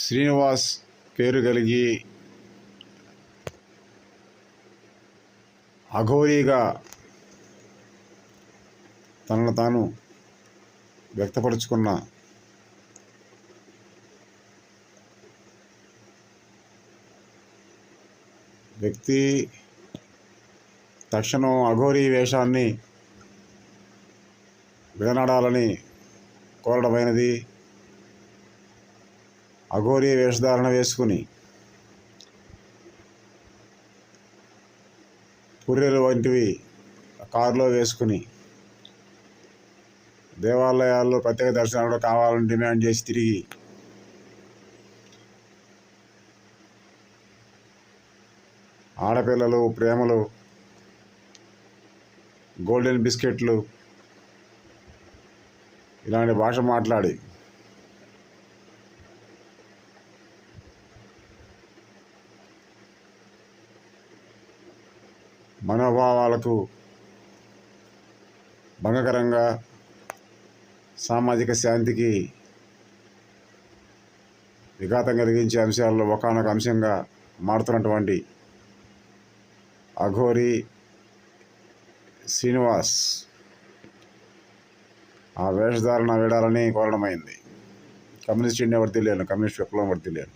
శ్రీనివాస్ పేరు కలిగి అఘోరీగా తనను తాను వ్యక్తపరుచుకున్న వ్యక్తి తక్షణం అఘోరీ వేషాన్ని విడనాడాలని కోరడమైనది. అఘోరీ వేషధారణ వేసుకుని పుర్రెలు వంటివి కారులో వేసుకుని దేవాలయాల్లో ప్రత్యేక దర్శనాలు కావాలని డిమాండ్ చేసి తిరిగి ఆడపిల్లలు, ప్రేమలు, గోల్డెన్ బిస్కెట్లు ఇలాంటి భాష మాట్లాడి మనోభావాలకు భంగకరంగా, సామాజిక శాంతికి విఘాతం కలిగించే అంశాల్లో ఒకానొక అంశంగా మారుతున్నటువంటి అఘోరీ శ్రీనివాస్ ఆ వేషధారణ వీడాలని కోరడమైంది. కమ్యూనిస్ట్ ఇండియా వర్ధిల్లేను, కమ్యూనిస్ట్ విప్లవం వర్ధిల్లేను.